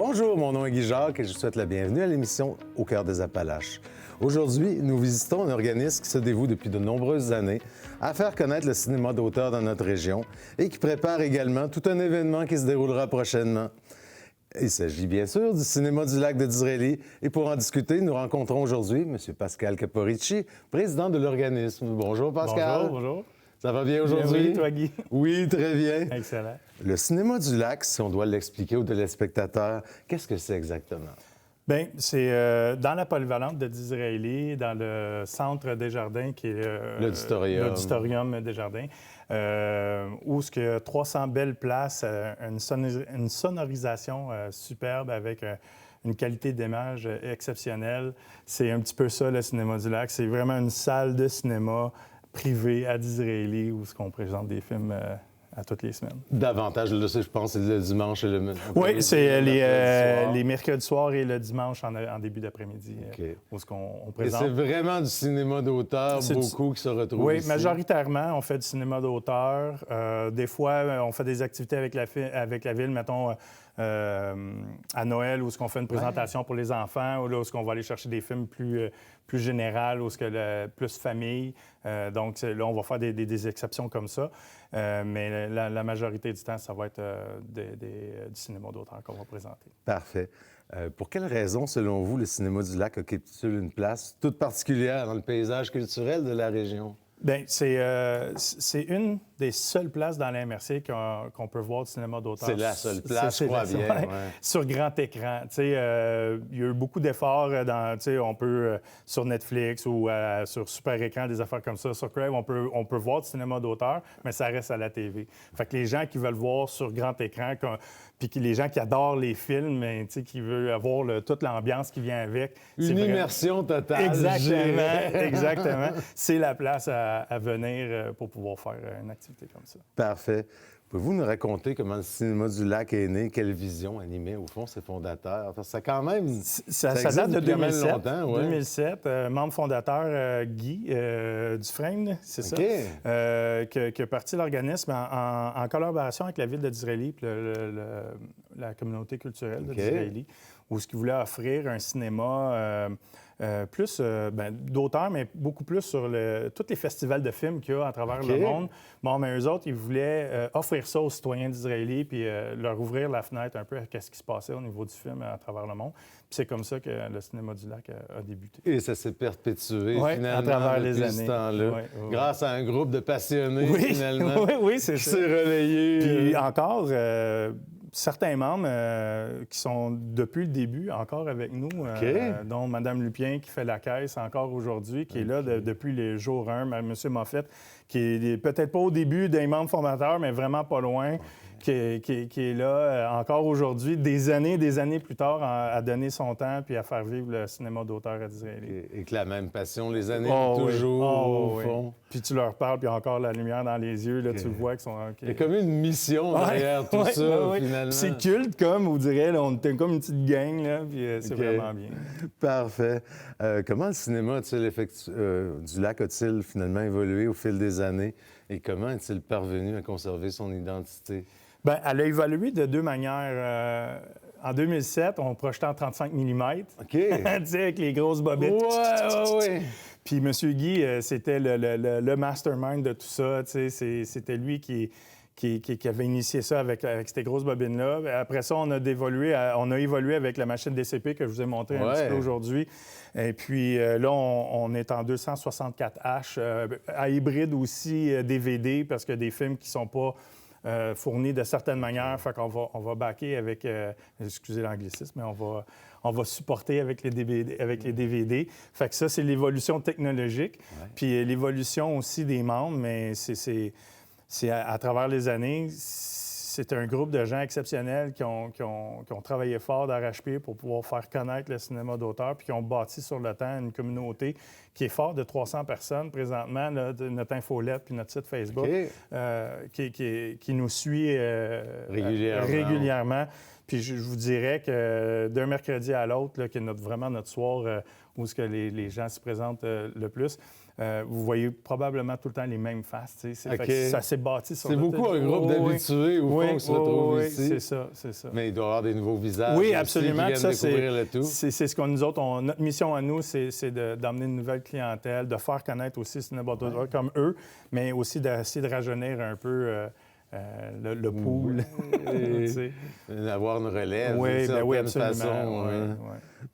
Bonjour, mon nom est Guy Jacques et je vous souhaite la bienvenue à l'émission Au cœur des Appalaches. Aujourd'hui, nous visitons un organisme qui se dévoue depuis de nombreuses années à faire connaître le cinéma d'auteur dans notre région et qui prépare également tout un événement qui se déroulera prochainement. Il s'agit bien sûr du Cinéma du Lac de Disraeli et pour en discuter, nous rencontrons aujourd'hui M. Pascal Caporici, président de l'organisme. Bonjour Pascal. Bonjour, bonjour. Ça va bien aujourd'hui? Oui, toi Guy? Oui, très bien. Excellent. Le Cinéma du Lac, si on doit l'expliquer aux téléspectateurs, qu'est-ce que c'est exactement? Bien, c'est dans la polyvalente de Disraeli, dans le centre Desjardins, qui est l'auditorium Desjardins, où il y a 300 belles places, une sonorisation superbe avec une qualité d'image exceptionnelle. C'est un petit peu ça, le Cinéma du Lac. C'est vraiment une salle de cinéma privée à Disraeli où on présente des films à toutes les semaines. Davantage, là, je pense, c'est le dimanche et le... Oui, c'est les mercredis soirs et le dimanche en début d'après-midi, okay. Où on présente. Et c'est vraiment du cinéma d'auteur, beaucoup qui se retrouvent Oui, ici. majoritairement, on fait du cinéma d'auteur. Des fois, on fait des activités avec la ville, mettons, à Noël, où on fait une présentation pour les enfants, ou là, où on va aller chercher des films plus générales, plus famille. Donc, là, on va faire des exceptions comme ça. Mais la majorité du temps, ça va être du cinéma d'auteur qu'on va présenter. Parfait. Pour quelles raisons, selon vous, le Cinéma du Lac occupe-t-il une place toute particulière dans le paysage culturel de la région? Bien, c'est une des seules places dans la MRC qu'on peut voir du cinéma d'auteur. C'est la seule place, je crois bien. Ouais. Sur grand écran. Il y a eu beaucoup d'efforts. On peut, sur Netflix ou sur super écran, des affaires comme ça. Sur Crave, on peut voir du cinéma d'auteur, mais ça reste à la TV. Fait que les gens qui veulent voir sur grand écran, puis les gens qui adorent les films, mais qui veulent avoir toute l'ambiance qui vient avec. Une immersion totale. Exactement. C'est la place à venir pour pouvoir faire une activité comme ça. Parfait. Pouvez-vous nous raconter comment le Cinéma du Lac est né? Quelle vision animait, au fond, ses fondateurs? Ça quand même... Ça date de 2007. Longtemps, ouais. 2007. Membre fondateur, Guy Dufresne, c'est ça? Qui a parti l'organisme en collaboration avec la ville de Disraeli et la communauté culturelle de Disraeli, où ce qu'il voulait offrir un cinéma... plus d'auteurs, mais beaucoup plus sur tous les festivals de films qu'il y a à travers le monde. Bon, mais eux autres, ils voulaient offrir ça aux citoyens d'Israël puis leur ouvrir la fenêtre un peu à ce qui se passait au niveau du film à travers le monde. Puis c'est comme ça que le Cinéma du Lac a débuté. Et ça s'est perpétué, finalement, à travers les années. Ce temps-là, grâce à un groupe de passionnés, finalement. Oui, c'est ça. Qui s'est relayé. Puis encore... certains membres qui sont depuis le début encore avec nous, dont Mme Lupien qui fait la caisse encore aujourd'hui, qui est là depuis les jours 1, M. Moffett, qui est peut-être pas au début des membres formateurs, mais vraiment pas loin, qui est là encore aujourd'hui, des années plus tard, à donner son temps puis à faire vivre le cinéma d'auteur à Disraeli. Et que la même passion les anime toujours, au fond. Puis tu leur parles, puis encore la lumière dans les yeux, là, tu le vois qu'ils sont... Il y a comme une mission derrière tout ça, finalement. C'est culte, comme, on dirait, là, on était comme une petite gang, là, puis c'est vraiment bien. Parfait. Comment le cinéma du Lac a-t-il finalement évolué au fil des années et comment est-il parvenu à conserver son identité? Bien, elle a évolué de deux manières. En 2007, on projetait en 35 mm. OK. Tu sais, avec les grosses bobettes. Oui. Puis M. Guy, c'était le mastermind de tout ça. Tu sais, c'était lui qui avait initié ça avec ces grosses bobines-là. Après ça, on a évolué avec la machine DCP que je vous ai montré un petit peu aujourd'hui. Et puis là, on est en 264H, à hybride aussi DVD, parce que des films qui ne sont pas fournis de certaines manières. Fait qu'on va backer avec, excusez l'anglicisme, mais on va supporter avec les DVD. Fait que ça, c'est l'évolution technologique. Puis l'évolution aussi des membres, mais c'est à travers les années, c'est un groupe de gens exceptionnels qui ont travaillé fort d'arrache-pied pour pouvoir faire connaître le cinéma d'auteur, puis qui ont bâti sur le temps une communauté qui est forte de 300 personnes présentement, là, de notre infolette puis notre site Facebook, qui nous suit régulièrement. Puis je vous dirais que d'un mercredi à l'autre, là, qui est vraiment notre soir où est-ce que les gens se présentent le plus, vous voyez probablement tout le temps les mêmes faces. Fait que ça s'est bâti sur C'est beaucoup un groupe d'habitués au fond qui se retrouve ici. C'est ça, c'est ça. Mais il doit y avoir des nouveaux visages oui, aussi absolument. qui viennent découvrir le tout. C'est ce qu'on nous autres, notre mission à nous, c'est d'amener une nouvelle clientèle, de faire connaître aussi Cinéma d'auteur comme eux, mais aussi d'essayer de rajeunir un peu le pool. Avoir une relève oui, d'une oui, certaine absolument. façon.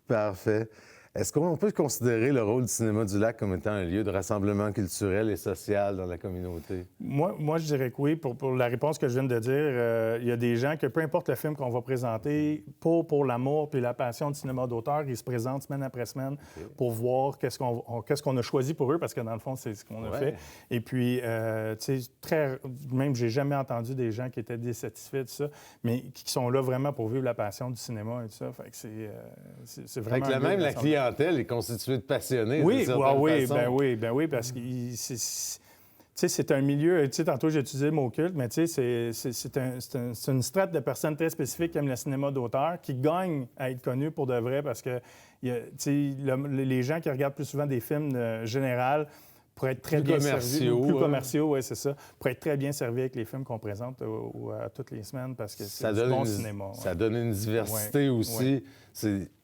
Parfait. Est-ce qu'on peut considérer le rôle du Cinéma du Lac comme étant un lieu de rassemblement culturel et social dans la communauté? Moi, je dirais que oui. Pour la réponse que je viens de dire, il y a des gens que, peu importe le film qu'on va présenter, pour l'amour puis la passion du cinéma d'auteur, ils se présentent semaine après semaine pour voir qu'est-ce qu'on a choisi pour eux, parce que dans le fond, c'est ce qu'on a fait. Et puis, tu sais, même, j'ai jamais entendu des gens qui étaient dissatisfaits de ça, mais qui sont là vraiment pour vivre la passion du cinéma et tout ça. Fait que c'est vraiment... Fait que même la clientèle est constituée de passionnés. Oui, ben oui, parce que c'est un milieu. Tu sais, tantôt j'ai utilisé le mot culte, mais tu sais, c'est une strate de personnes très spécifiques qui aiment le cinéma d'auteur, qui gagnent à être connus pour de vrai, parce que tu sais, les gens qui regardent plus souvent des films général pour être très bien servis, plus commerciaux, oui, c'est ça, pour être très bien servis avec les films qu'on présente à toutes les semaines, parce que c'est du bon cinéma. Ça donne une diversité aussi.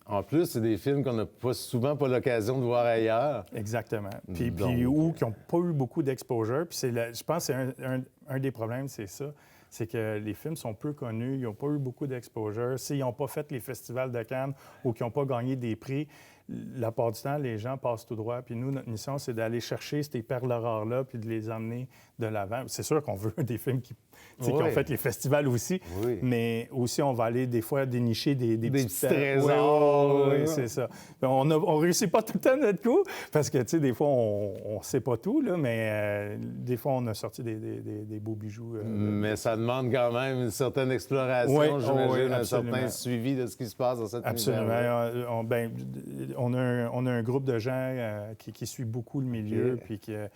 En plus, c'est des films qu'on n'a souvent pas l'occasion de voir ailleurs. Exactement. Puis ou qui n'ont pas eu beaucoup d'exposure. Puis je pense que c'est un des problèmes, c'est ça. C'est que les films sont peu connus, ils n'ont pas eu beaucoup d'exposure. S'ils n'ont pas fait les festivals de Cannes ou qu'ils n'ont pas gagné des prix, la part du temps, les gens passent tout droit. Puis nous, notre mission, c'est d'aller chercher ces perles rares-là puis de les emmener de l'avant. C'est sûr qu'on veut des films qui ont fait les festivals aussi, mais aussi, on va aller des fois dénicher des petits trésors. Oui, c'est ça. On ne réussit pas tout le temps notre coup, parce que, tu sais, des fois, on ne sait pas tout, là, mais des fois, on a sorti des beaux bijoux. Mais ça demande quand même une certaine exploration, j'imagine, un certain suivi de ce qui se passe dans cette Absolument. On a un groupe de gens qui suit beaucoup le milieu, puis que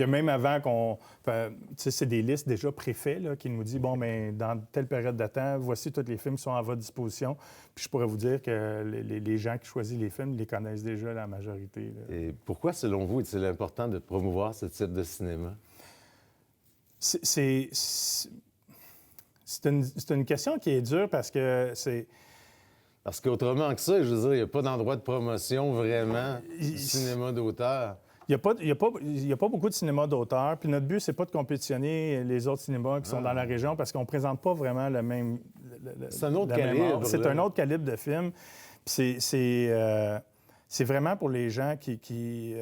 même avant qu'on... Tu sais, c'est des listes déjà préfaites là, qui nous disent, bon, mais dans telle période de temps, voici tous les films qui sont à votre disposition. Puis je pourrais vous dire que les gens qui choisissent les films les connaissent déjà, la majorité. Là. Et pourquoi, selon vous, est-il important de promouvoir ce type de cinéma? C'est une question qui est dure, parce que c'est... Parce qu'autrement que ça, je veux dire, il n'y a pas d'endroit de promotion vraiment du cinéma d'auteur. Il n'y a pas beaucoup de cinéma d'auteur. Puis notre but, c'est pas de compétitionner les autres cinémas qui sont dans la région, parce qu'on ne présente pas vraiment le même... C'est un autre calibre. C'est un autre calibre de film. Puis c'est vraiment pour les gens qui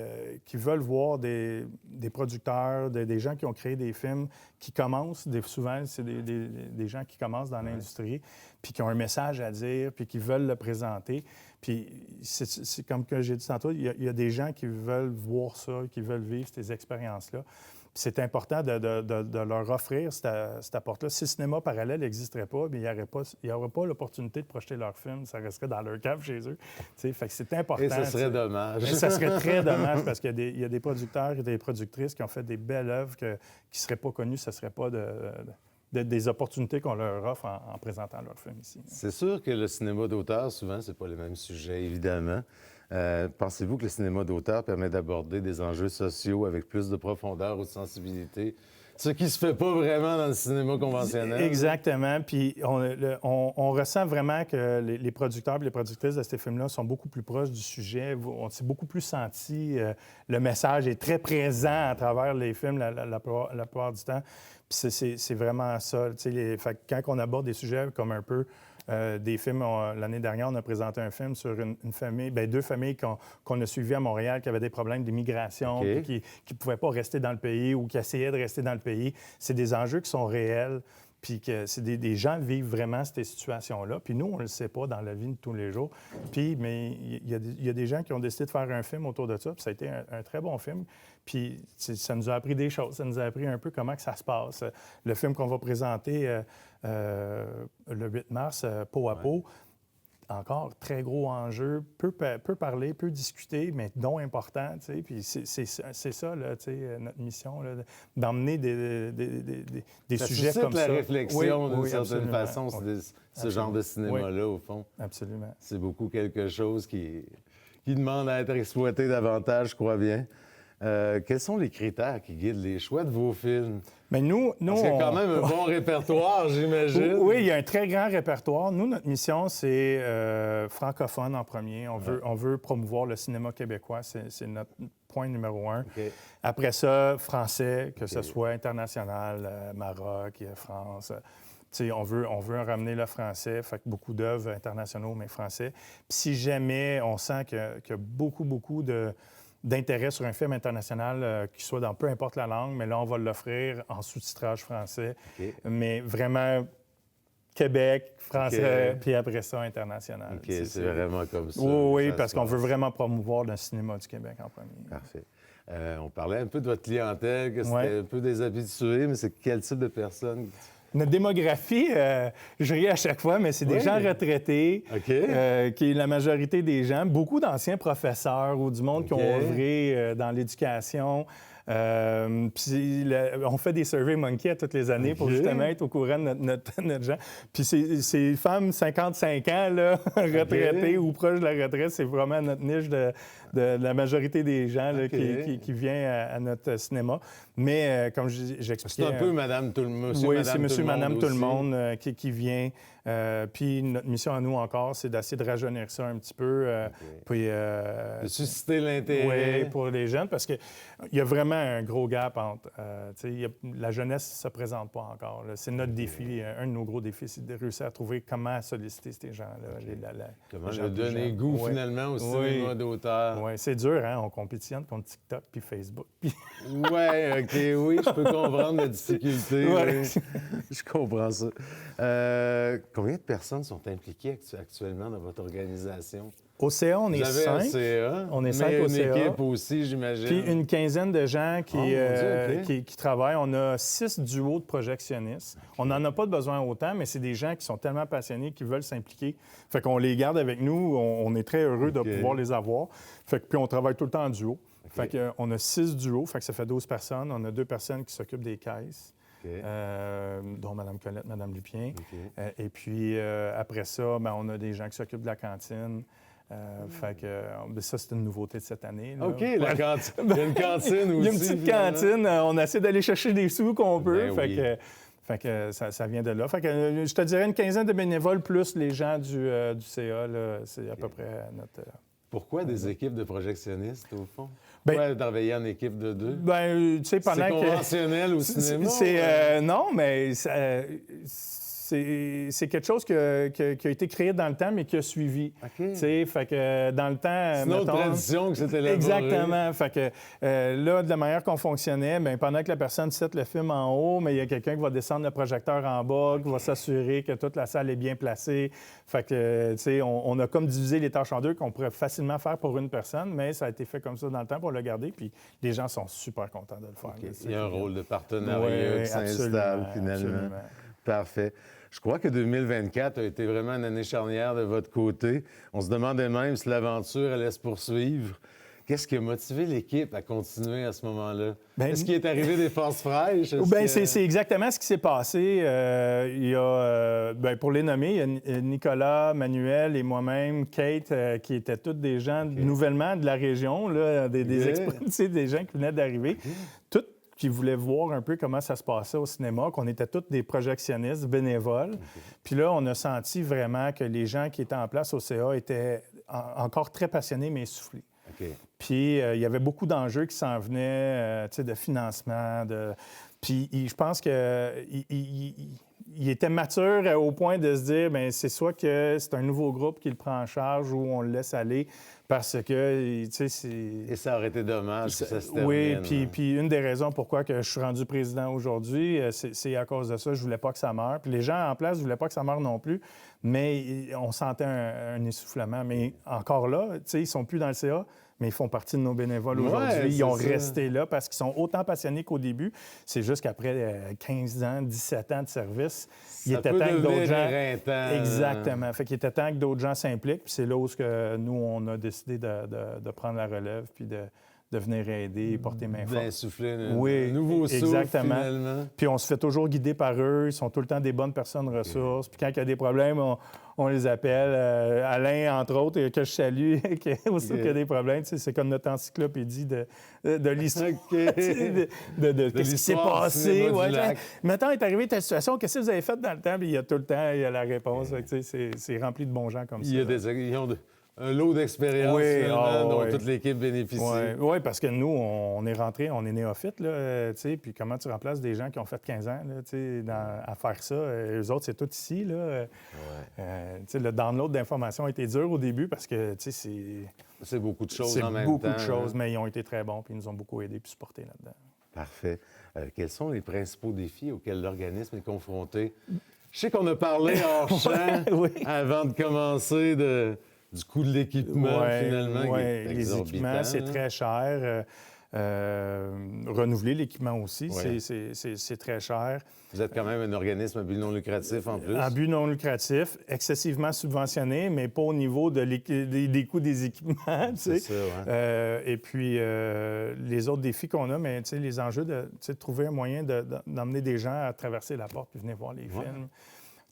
veulent voir des producteurs, des gens qui ont créé des films, qui commencent, souvent, c'est des gens qui commencent dans l'industrie, puis qui ont un message à dire, puis qui veulent le présenter. Puis c'est comme que j'ai dit tantôt, il y a des gens qui veulent voir ça, qui veulent vivre ces expériences-là. Puis c'est important de leur offrir cette apporte-là. Si le cinéma parallèle n'existerait pas, bien, il n'y aurait pas l'opportunité de projeter leur film. Ça resterait dans leur cave chez eux. Fait que c'est important. Et ça serait dommage. Et ça serait très dommage, parce qu'il y a des producteurs et des productrices qui ont fait des belles œuvres qui ne seraient pas connues. Ce ne serait pas des opportunités qu'on leur offre en présentant leur film ici. C'est sûr que le cinéma d'auteur, souvent, c'est pas les mêmes sujets, évidemment. Pensez-vous que le cinéma d'auteur permet d'aborder des enjeux sociaux avec plus de profondeur ou de sensibilité? Ce qui se fait pas vraiment dans le cinéma conventionnel. Exactement. Puis on ressent vraiment que les producteurs et les productrices de ces films-là sont beaucoup plus proches du sujet. On s'est beaucoup plus senti. Le message est très présent à travers les films la plupart du temps. Puis c'est vraiment ça. Fait que quand on aborde des sujets comme un peu des films, l'année dernière, on a présenté un film sur une famille, deux familles qu'on a suivies à Montréal qui avaient des problèmes d'immigration, qui ne pouvaient pas rester dans le pays ou qui essayaient de rester dans le pays. C'est des enjeux qui sont réels, puis que c'est des gens vivent vraiment ces situations-là. Puis nous, on ne le sait pas dans la vie de tous les jours. Mais il y a des gens qui ont décidé de faire un film autour de ça, puis ça a été un très bon film. Puis ça nous a appris des choses. Ça nous a appris un peu comment que ça se passe. Le film qu'on va présenter le 8 mars, Peau à peau, encore très gros enjeu, peu parler, peu discuter, mais dont important, tu sais. Puis c'est ça, là, tu sais, notre mission, là, d'emmener des sujets comme ça. Ça suscite la réflexion d'une certaine absolument. façon, ce genre de cinéma-là, au fond. Absolument. C'est beaucoup quelque chose qui demande à être exploité davantage, je crois bien. Quels sont les critères qui guident les choix de vos films? Mais nous Parce qu'il y a quand même un bon répertoire, j'imagine. Oui, il y a un très grand répertoire. Nous, notre mission, c'est francophone en premier. On veut promouvoir le cinéma québécois. C'est notre point numéro 1. Okay. Après ça, français, que ce soit international, Maroc, France. On veut ramener le français, fait que beaucoup d'œuvres internationaux, mais français. Puis si jamais on sent qu'il y a beaucoup d'intérêt sur un film international qui soit dans peu importe la langue, mais là, on va l'offrir en sous-titrage français. Okay. Mais vraiment, Québec, français, puis après ça, international. OK, c'est vraiment comme ça. Oui, parce qu'on veut vraiment promouvoir le cinéma du Québec en premier. Parfait. On parlait un peu de votre clientèle, que c'était un peu des habitués, mais c'est quel type de personnes? Notre démographie, je ris à chaque fois, mais c'est des gens retraités, qui est la majorité des gens. Beaucoup d'anciens professeurs ou du monde qui ont œuvré dans l'éducation. Puis on fait des Survey Monkey à toutes les années pour justement être au courant de notre gens. Puis ces femmes 55 ans, là, retraitées ou proches de la retraite, c'est vraiment notre niche de la majorité des gens là, qui vient à notre cinéma. Mais comme j'expliquais... C'est un peu Madame tout le monde. Oui, c'est Monsieur, Madame tout le monde qui vient. Puis notre mission à nous encore, c'est d'essayer de rajeunir ça un petit peu. Puis, de susciter l'intérêt. Oui, pour les jeunes, parce qu'il y a vraiment un gros gap entre... la jeunesse ne se présente pas encore. Là. C'est notre défi. Un de nos gros défis, c'est de réussir à trouver comment solliciter ces gens-là. Comment leur donner goût finalement au cinéma d'auteur. Oui, c'est dur, hein? On compétitionne contre TikTok puis Facebook. Puis... Oui, OK, oui, je peux comprendre la difficulté. Ouais. Oui. Je comprends ça. Combien de personnes sont impliquées actuellement dans votre organisation? Au CA, on est 5. Un CA, on est 5 mais au une CA. Équipe aussi, j'imagine. Puis une quinzaine de gens Dieu, qui travaillent. On a 6 duos de projectionnistes. On n'en a pas besoin autant, mais c'est des gens qui sont tellement passionnés qu'ils veulent s'impliquer. Fait qu'on les garde avec nous. On est très heureux de pouvoir les avoir. Fait que, puis on travaille tout le temps en duo. Fait qu'on a 6 duos, fait que ça fait 12 personnes. On a 2 personnes qui s'occupent des caisses. Dont Mme Colette, Mme Lupien. Et puis, après ça, on a des gens qui s'occupent de la cantine. Fait que ça, c'est une nouveauté de cette année. Là. OK, la cantine. Il y a une cantine aussi. Il y a une petite cantine. On essaie d'aller chercher des sous qu'on peut. Ben Fait que ça vient de là. Fait que je te dirais une quinzaine de bénévoles plus les gens du CA. Là, c'est à peu près notre... Pourquoi des équipes de projectionnistes, au fond? Pourquoi travailler en équipe de 2? Tu sais, pendant c'est conventionnel au cinéma? Non, mais c'est quelque chose qui a été créé dans le temps, mais qui a suivi. OK. Fait que dans le temps... C'est une autre tradition que c'était élaboré. Exactement. Fait que là, de la manière qu'on fonctionnait, pendant que la personne set le film en haut, mais il y a quelqu'un qui va descendre le projecteur en bas, qui va s'assurer que toute la salle est bien placée. Fait que, tu sais, on a comme divisé les tâches en deux qu'on pourrait facilement faire pour une personne, mais ça a été fait comme ça dans le temps pour le garder, puis les gens sont super contents de le faire. Okay. Il y a un rôle de partenariat qui s'installe, finalement. Absolument. Parfait. Je crois que 2024 a été vraiment une année charnière de votre côté. On se demandait même si l'aventure allait se poursuivre. Qu'est-ce qui a motivé l'équipe à continuer à ce moment-là? Est-ce qu'il est arrivé des forces fraîches? C'est exactement ce qui s'est passé. Il y a, pour les nommer, il y a Nicolas, Manuel et moi-même, Kate, qui étaient tous des gens nouvellement de la région, là, des gens qui venaient d'arriver. Tous qui voulaient voir un peu comment ça se passait au cinéma, qu'on était tous des projectionnistes bénévoles. Puis là, on a senti vraiment que les gens qui étaient en place au CA étaient encore très passionnés, mais essoufflés. Puis il y avait beaucoup d'enjeux qui s'en venaient, de financement. Puis je pense qu'il était mature au point de se dire, bien, c'est soit que c'est un nouveau groupe qui le prend en charge ou on le laisse aller parce que, tu sais, c'est... Et ça aurait été dommage que ça se termine. Oui, puis une des raisons pourquoi que je suis rendu président aujourd'hui, c'est à cause de ça. Je voulais pas que ça meure. Puis les gens en place ne voulaient pas que ça meure non plus, mais on sentait un essoufflement. Mais encore là, tu sais, ils sont plus dans le CA, mais ils font partie de nos bénévoles Ouais, aujourd'hui. Ils c'est ont ça. resté là parce qu'ils sont autant passionnés qu'au début. C'est juste qu'après 15 ans, 17 ans de service, il Ça était peut temps que d'autres devenir gens... éreintant. Exactement. Fait qu'il était temps que d'autres gens s'impliquent. Puis c'est là où nous, on a décidé de prendre la relève puis de venir aider et porter main forte. D'insuffler Oui, un nouveau souffle, exactement. finalement. Puis on se fait toujours guider par eux. Ils sont tout le temps des bonnes personnes ressources. Puis quand il y a des problèmes, on les appelle. Alain, entre autres, que je salue, aussi qu'il y a des problèmes. Tu sais, c'est comme notre encyclopédie de l'histoire. De qu'est-ce qui s'est passé. Ouais, mettons, est arrivé telle situation, qu'est-ce que vous avez fait dans le temps? Puis il y a tout le temps, il y a la réponse. Fait que, tu sais, c'est rempli de bons gens comme ça. Ils ont un lot d'expérience dont toute l'équipe bénéficie. Oui, parce que nous, on est rentrés, on est néophytes, là, tu sais, puis comment tu remplaces des gens qui ont fait 15 ans, là, tu sais, à faire ça? Eux autres, c'est tout ici, là. Tu sais, le download d'informations a été dur au début parce que, tu sais, c'est beaucoup de choses en même temps. C'est beaucoup de choses, mais ils ont été très bons, puis ils nous ont beaucoup aidés puis supportés là-dedans. Parfait. Quels sont les principaux défis auxquels l'organisme est confronté? Je sais qu'on a parlé hors champ avant de commencer du coût de l'équipement, finalement, qui est exorbitant. Les équipements, c'est très cher. Renouveler l'équipement aussi, c'est très cher. Vous êtes quand même un organisme à but non lucratif en plus. À but non lucratif, excessivement subventionné, mais pas au niveau des coûts des équipements. C'est ça, et puis, les autres défis qu'on a, mais les enjeux de trouver un moyen d'emmener des gens à traverser la porte et venir voir les films.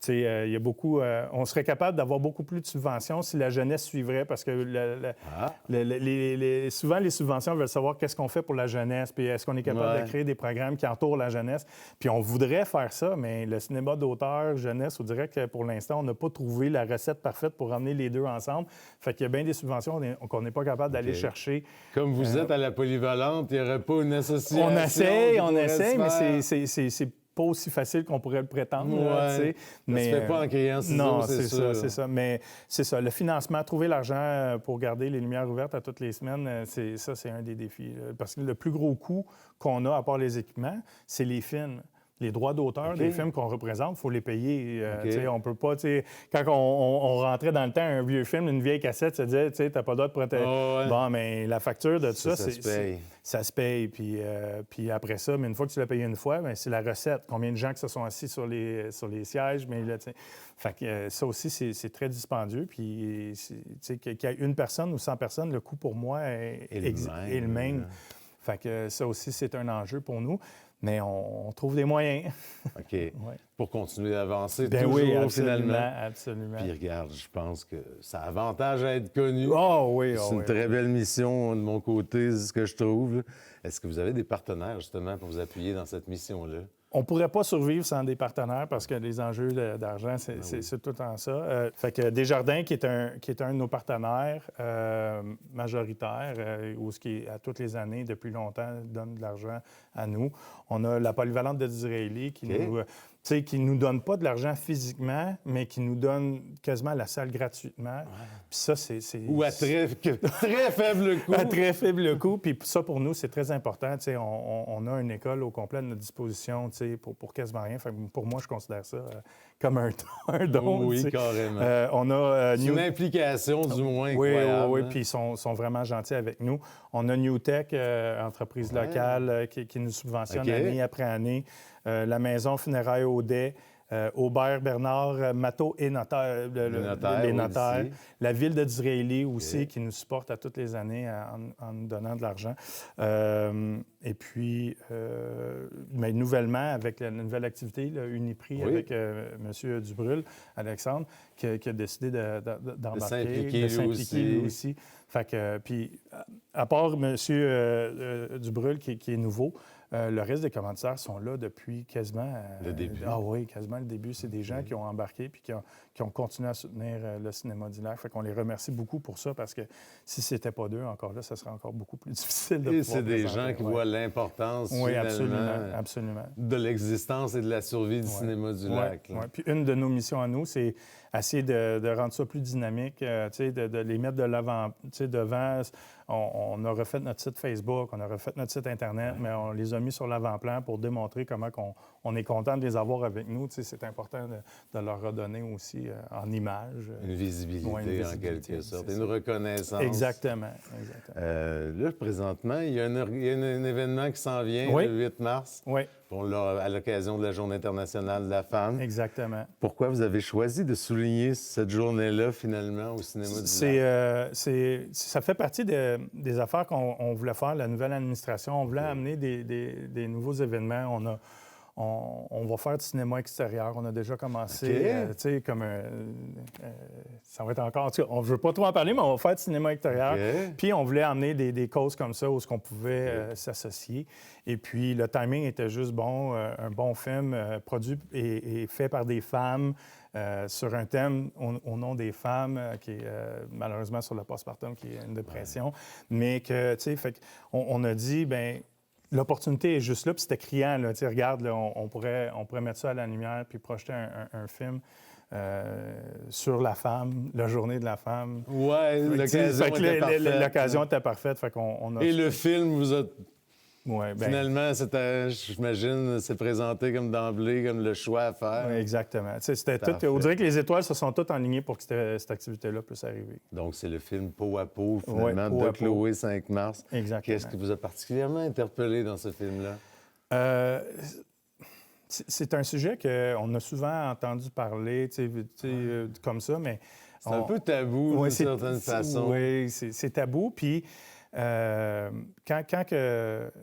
Il y a beaucoup, on serait capable d'avoir beaucoup plus de subventions si la jeunesse suivrait, parce que souvent, les subventions veulent savoir qu'est-ce qu'on fait pour la jeunesse, puis est-ce qu'on est capable de créer des programmes qui entourent la jeunesse. Puis on voudrait faire ça, mais le cinéma d'auteur, jeunesse, on dirait que pour l'instant, on n'a pas trouvé la recette parfaite pour ramener les deux ensemble. Fait qu'il y a bien des subventions qu'on n'est pas capable d'aller chercher. Comme vous êtes à la Polyvalente, il n'y aurait pas une association? On essaie, mais c'est pas aussi facile qu'on pourrait le prétendre. Mais ça se fait pas en criant ciseaux, non, c'est ça. Mais c'est ça. Le financement, trouver l'argent pour garder les lumières ouvertes à toutes les semaines, c'est un des défis. Parce que le plus gros coût qu'on a, à part les équipements, c'est les films. Les droits d'auteur des films qu'on représente, il faut les payer. On peut pas, quand on rentrait dans le temps, un vieux film, une vieille cassette, ça disait, t'as pas d'autre pour Bon, mais la facture de tout ça, ça se paye. Ça se paye. Puis après ça, mais une fois que tu l'as payé une fois, bien, c'est la recette. Combien de gens qui se sont assis sur les sièges? Mais là, fait que ça aussi, c'est très dispendieux. Puis, qu'il y ait une personne ou 100 personnes, le coût pour moi est le même. Fait que ça aussi, c'est un enjeu pour nous. Mais on trouve des moyens. OK. Pour continuer d'avancer finalement. Absolument. Puis regarde, je pense que ça a avantage à être connu. C'est une très belle mission de mon côté, c'est ce que je trouve. Est-ce que vous avez des partenaires, justement, pour vous appuyer dans cette mission-là? On ne pourrait pas survivre sans des partenaires parce que les enjeux d'argent, c'est tout le temps ça. Fait que Desjardins, qui est un de nos partenaires majoritaires, qui, à toutes les années, depuis longtemps, donne de l'argent à nous. On a la Polyvalente de Disraeli qui nous donne pas de l'argent physiquement, mais qui nous donne quasiment la salle gratuitement. Puis ça, c'est... Ou à très faible coût. À très faible coût. Puis ça, pour nous, c'est très important. On a une école au complet à notre disposition pour quasiment rien. Fait que pour moi, je considère ça comme un don. Oui, carrément. On a une implication, du moins, incroyable. Oui, puis ils sont vraiment gentils avec nous. On a New Tech, entreprise locale, qui nous subventionne année après année. La maison funéraire Audet, Aubert, Bernard, Matteau et notaire, les notaires. La ville de Disraeli aussi, qui nous supporte à toutes les années en nous donnant de l'argent. Et puis, mais nouvellement, avec la nouvelle activité, Uniprix, avec M. Dubrul, Alexandre, qui a décidé d'embarquer, de s'impliquer lui aussi. Fait que, puis, à part M. Dubrul, qui est nouveau, le reste des commanditaires sont là depuis quasiment... le début. Quasiment le début. C'est des gens qui ont embarqué puis qui ont continué à soutenir le cinéma du lac. Fait qu'on les remercie beaucoup pour ça parce que si c'était pas d'eux, encore là, ça serait encore beaucoup plus difficile de pouvoir c'est des gens qui voient l'importance, absolument. de l'existence et de la survie du cinéma du lac. Puis une de nos missions à nous, c'est essayer de rendre ça plus dynamique, de les mettre de l'avant, devant on a refait notre site Facebook, on a refait notre site Internet, mais on les a mis sur l'avant-plan pour démontrer comment on est content de les avoir avec nous. Tu sais, c'est important de leur redonner aussi en images. Une visibilité, en quelque sorte, une reconnaissance. Exactement. Là, présentement, il y a un événement qui s'en vient le 8 mars. Oui. À l'occasion de la Journée internationale de la femme. Exactement. Pourquoi vous avez choisi de souligner cette journée-là, finalement, au cinéma du Lac? Ça fait partie des affaires qu'on voulait faire, la nouvelle administration. On voulait amener des nouveaux événements. On va faire du cinéma extérieur. On a déjà commencé, tu sais, ça va être encore... En tout cas, on ne veut pas trop en parler, mais on va faire du cinéma extérieur. Puis on voulait amener des causes comme ça où on pouvait s'associer. Et puis le timing était juste bon. Un bon film produit et fait par des femmes sur un thème au nom des femmes qui est malheureusement sur le postpartum, qui est une dépression. Mais que, tu sais, fait on a dit, bien... L'opportunité est juste là, puis c'était criant. Là. Regarde, là, on pourrait mettre ça à la lumière puis projeter un film sur la femme, la journée de la femme. Oui, l'occasion était parfaite. L'occasion était parfaite. Fait qu'on a... Et le film vous a... Ouais, finalement, j'imagine, c'est présenté comme d'emblée, comme le choix à faire. Oui, exactement. C'était tout, on dirait que les étoiles se sont toutes alignées pour que cette activité-là puisse arriver. Donc, c'est le film Peau à peau, finalement, de Chloé 5 mars. Exactement. Qu'est-ce qui vous a particulièrement interpellé dans ce film-là? C'est un sujet qu'on a souvent entendu parler, comme ça, mais... C'est un peu tabou, d'une certaine façon. Oui, c'est tabou, puis... Quand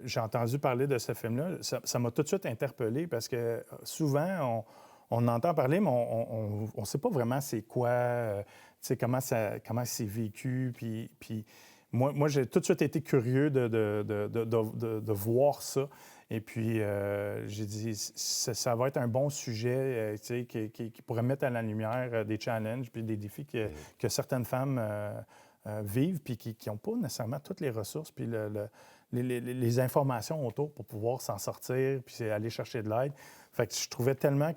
j'ai entendu parler de ce film-là, ça m'a tout de suite interpellé parce que souvent, on entend parler, mais on ne sait pas vraiment c'est quoi, comment c'est vécu. Puis moi, j'ai tout de suite été curieux de voir ça. Et puis, j'ai dit, ça va être un bon sujet qui pourrait mettre à la lumière des challenges puis des défis que certaines femmes... vivent puis qui n'ont pas nécessairement toutes les ressources puis les informations autour pour pouvoir s'en sortir puis aller chercher de l'aide. Fait que je trouvais tellement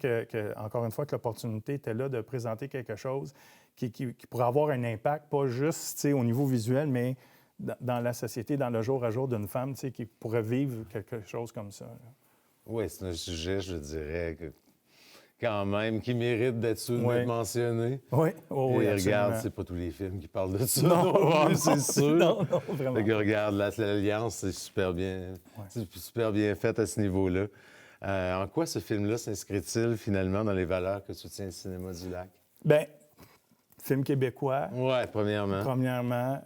encore une fois, que l'opportunité était là de présenter quelque chose qui pourrait avoir un impact, pas juste au niveau visuel, mais dans la société, dans le jour à jour d'une femme qui pourrait vivre quelque chose comme ça. Oui, c'est un sujet, je dirais, quand même, qui mérite d'être mentionné. Oui, et regarde, c'est pas tous les films qui parlent de ça. Non, c'est sûr. Non, vraiment. Que regarde, l'Alliance, c'est super bien fait à ce niveau-là. En quoi ce film-là s'inscrit-il finalement dans les valeurs que soutient le cinéma du Lac? Bien, film québécois. Oui, premièrement. Premièrement,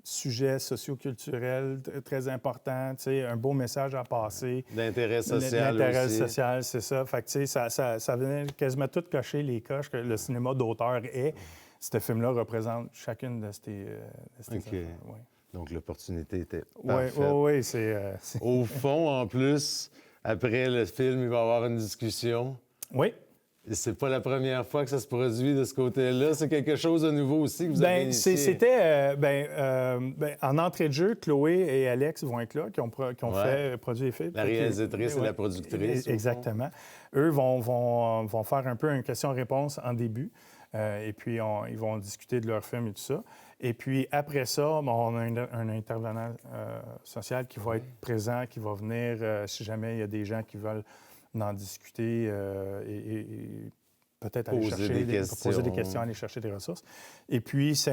sujet socio-culturel très important, un beau message à passer. D'intérêt social L'intérêt aussi. social, c'est ça. Fait que, ça venait quasiment tout cocher les coches que le cinéma d'auteur est. Ce film-là représente chacune de ces affaires. Oui. Donc, l'opportunité était parfaite. Oui, c'est... Au fond, en plus, après le film, il va y avoir une discussion. Oui. Et c'est pas la première fois que ça se produit de ce côté-là. C'est quelque chose de nouveau aussi que vous avez initié. C'était... en entrée de jeu, Chloé et Alex vont être là, qui ont fait produit et fait. La réalisatrice et la productrice. Exactement. Eux vont faire un peu une question-réponse en début. Et puis, ils vont discuter de leur film et tout ça. Et puis, après ça, on a un intervenant social qui va être présent, qui va venir, si jamais il y a des gens qui veulent en discuter et peut-être aller poser des questions, aller chercher des ressources. Et puis, ça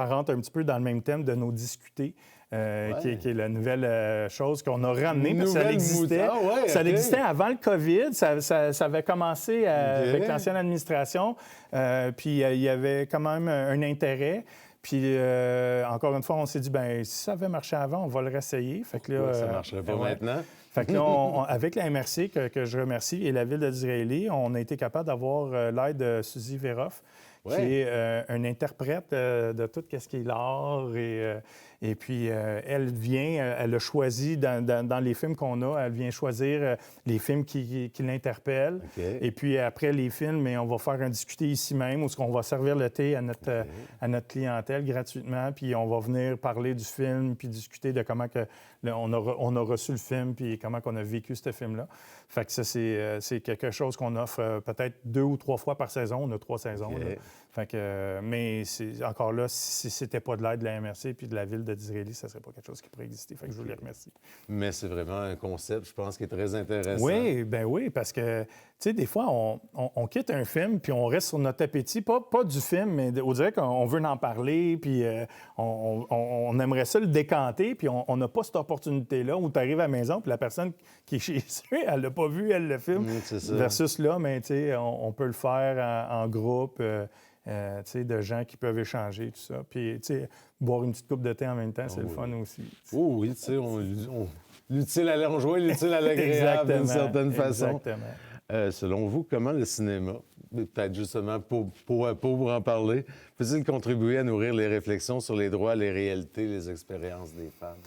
rentre un petit peu dans le même thème de nos discuter, qui est la nouvelle chose qu'on a ramenée, parce que ça existait. Ça existait avant le COVID. Ça avait commencé avec l'ancienne administration. Puis, il y avait quand même un intérêt. Puis, encore une fois, on s'est dit, bien, si ça avait marché avant, on va le réessayer. Fait que là, ça ne marcherait pas maintenant. Fait que là, avec la MRC, que je remercie, et la Ville de Disraeli, on a été capable d'avoir l'aide de Suzy Veroff, qui est un interprète de tout ce qui est l'art. Et puis, elle a choisi, dans les films qu'on a, elle vient choisir les films qui l'interpellent. Et puis, après les films, on va faire un discuter ici même, où on va servir le thé à notre clientèle gratuitement. Puis, on va venir parler du film, puis discuter de comment on a reçu le film, puis comment on a vécu ce film-là. Fait que ça, c'est quelque chose qu'on offre peut-être 2 ou 3 fois par saison. On a 3 saisons. Là. Fait que, mais encore là, si c'était pas de l'aide de la MRC puis de la Ville de Disraeli, ça ne serait pas quelque chose qui pourrait exister. Fait que je vous les remercie. Mais c'est vraiment un concept, je pense, qui est très intéressant. Oui, parce que, tu sais, des fois, on quitte un film, puis on reste sur notre appétit, pas du film, mais on dirait qu'on veut en parler, puis on aimerait ça le décanter, puis on n'a pas cette opportunité-là où tu arrives à la maison, puis la personne qui est chez eux, elle l'a pas vu, elle, le film, versus là, mais tu sais, on peut le faire en groupe, tu sais, de gens qui peuvent échanger, tout ça. Puis, tu sais, boire une petite coupe de thé en même temps, c'est le fun aussi. Oh oui, tu sais, l'utile à l'enjouer, l'utile à l'agréable d'une certaine façon. Exactement. Selon vous, comment le cinéma, peut-être justement peau à peau pour en parler, peut-il contribuer à nourrir les réflexions sur les droits, les réalités, les expériences des femmes?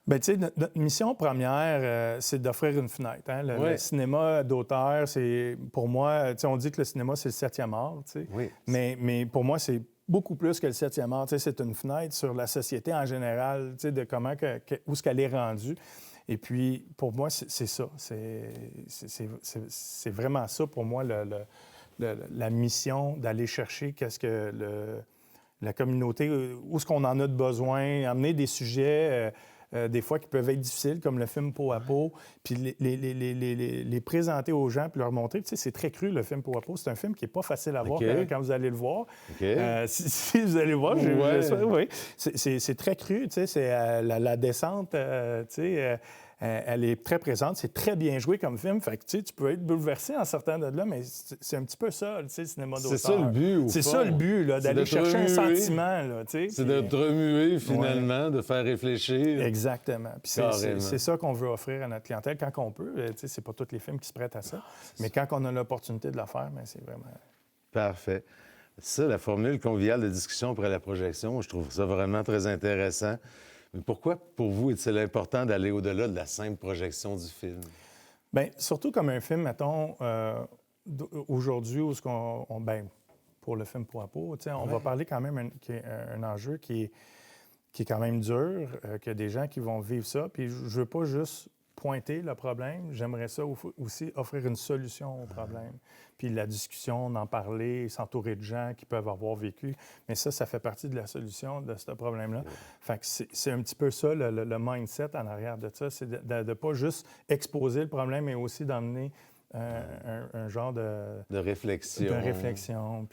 Bien, tu sais, notre mission première, c'est d'offrir une fenêtre. Hein? Le cinéma d'auteur, c'est, pour moi, tu sais, on dit que le cinéma, c'est le 7e art, tu sais. Oui. Mais pour moi, c'est beaucoup plus que le 7e art. Tu sais, c'est une fenêtre sur la société en général, tu sais, de comment, où est-ce qu'elle est rendue. Et puis, pour moi, c'est ça. C'est vraiment ça, pour moi, la mission d'aller chercher qu'est-ce que la communauté, où est-ce qu'on en a de besoin, amener des sujets... des fois qui peuvent être difficiles, comme le film Peau à peau, puis les présenter aux gens, puis leur montrer. Tu sais, c'est très cru, le film Peau à peau. C'est un film qui n'est pas facile à voir quand vous allez le voir. Si vous allez le voir, oui. C'est très cru, tu sais, c'est la descente, tu sais... elle est très présente, c'est très bien joué comme film. Fait que, tu peux être bouleversé en sortant de là, mais c'est un petit peu ça, tu sais, le cinéma d'auteur. C'est ça le but, au fond. C'est ça le but, là, d'aller chercher un sentiment, là, tu sais. C'est de te remuer, finalement, de faire réfléchir. Exactement. Puis c'est ça qu'on veut offrir à notre clientèle quand on peut. Tu sais, c'est pas tous les films qui se prêtent à ça. Mais quand on a l'opportunité de le faire, bien, c'est vraiment... Parfait. Ça, la formule conviviale de discussion après la projection, je trouve ça vraiment très intéressant. Mais pourquoi, pour vous, est-il important d'aller au-delà de la simple projection du film? Bien, surtout comme un film, mettons, aujourd'hui, où pour le film Peau à peau, on va parler quand même un enjeu qui est quand même dur, qu'il y a des gens qui vont vivre ça. Puis je ne veux pas juste pointer le problème, j'aimerais ça aussi offrir une solution au problème. Puis la discussion, en parler, s'entourer de gens qui peuvent avoir vécu. Mais ça fait partie de la solution de ce problème-là. Fait que c'est un petit peu ça, le mindset en arrière de ça. C'est de ne pas juste exposer le problème, mais aussi d'emmener un genre de réflexion. De réflexion,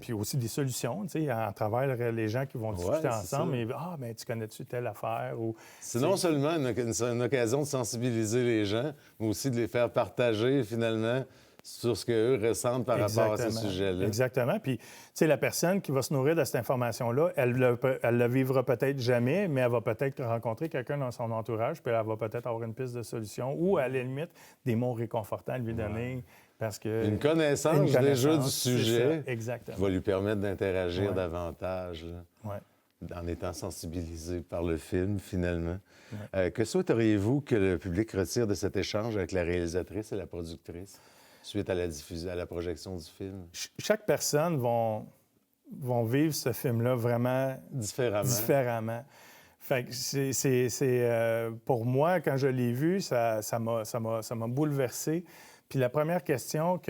puis aussi des solutions, tu sais, à travers les gens qui vont discuter ensemble. Mais, ben, tu connais-tu telle affaire? C'est non seulement une occasion de sensibiliser les gens, mais aussi de les faire partager, finalement, sur ce qu'eux ressentent par rapport à ce sujet-là. Exactement. Puis, tu sais, la personne qui va se nourrir de cette information-là, elle le vivra peut-être jamais, mais elle va peut-être rencontrer quelqu'un dans son entourage, puis elle va peut-être avoir une piste de solution ou, à la limite, des mots réconfortants à lui donner. Parce que, une connaissance déjà du sujet qui va lui permettre d'interagir davantage en étant sensibilisé par le film, finalement. Que souhaiteriez-vous que le public retire de cet échange avec la réalisatrice et la productrice suite à la projection du film? Chaque personne vont vivre ce film-là vraiment différemment. Fait que pour moi, quand je l'ai vu, ça m'a bouleversé. Puis la première question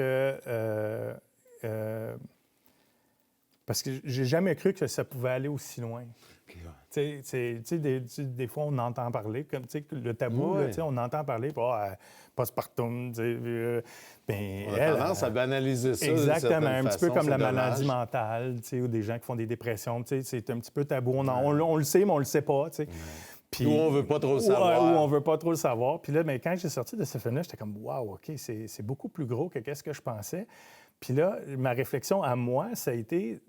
parce que j'ai jamais cru que ça pouvait aller aussi loin. Tu sais, des fois, on entend parler, comme le tabou, on entend parler, postpartum, on a tendance à banaliser ça. Exactement, un petit peu comme la dommage. Maladie mentale, ou des gens qui font des dépressions, c'est un petit peu tabou. On le sait, mais on le sait pas, Puis, où on veut pas trop le savoir. Où on veut pas trop le savoir. Puis là, bien, quand j'ai sorti de ce film-là, j'étais comme, wow, OK, c'est beaucoup plus gros que qu'est-ce que je pensais. Puis là, ma réflexion à moi, ça a été,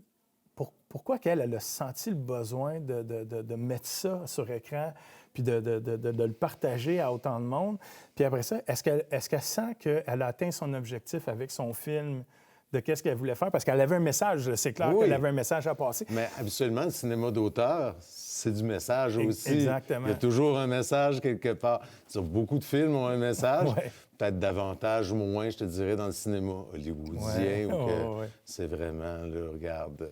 pourquoi qu'elle a senti le besoin de mettre ça sur écran, puis de le partager à autant de monde. Puis après ça, est-ce qu'elle sent qu'elle a atteint son objectif avec son film, de qu'est-ce qu'elle voulait faire? Parce qu'elle avait un message, c'est clair qu'elle avait un message à passer. Mais habituellement, le cinéma d'auteur, c'est du message aussi. Exactement. Il y a toujours un message quelque part. Beaucoup de films ont un message. Peut-être davantage ou moins, je te dirais, dans le cinéma hollywoodien, où c'est vraiment, là, regarde,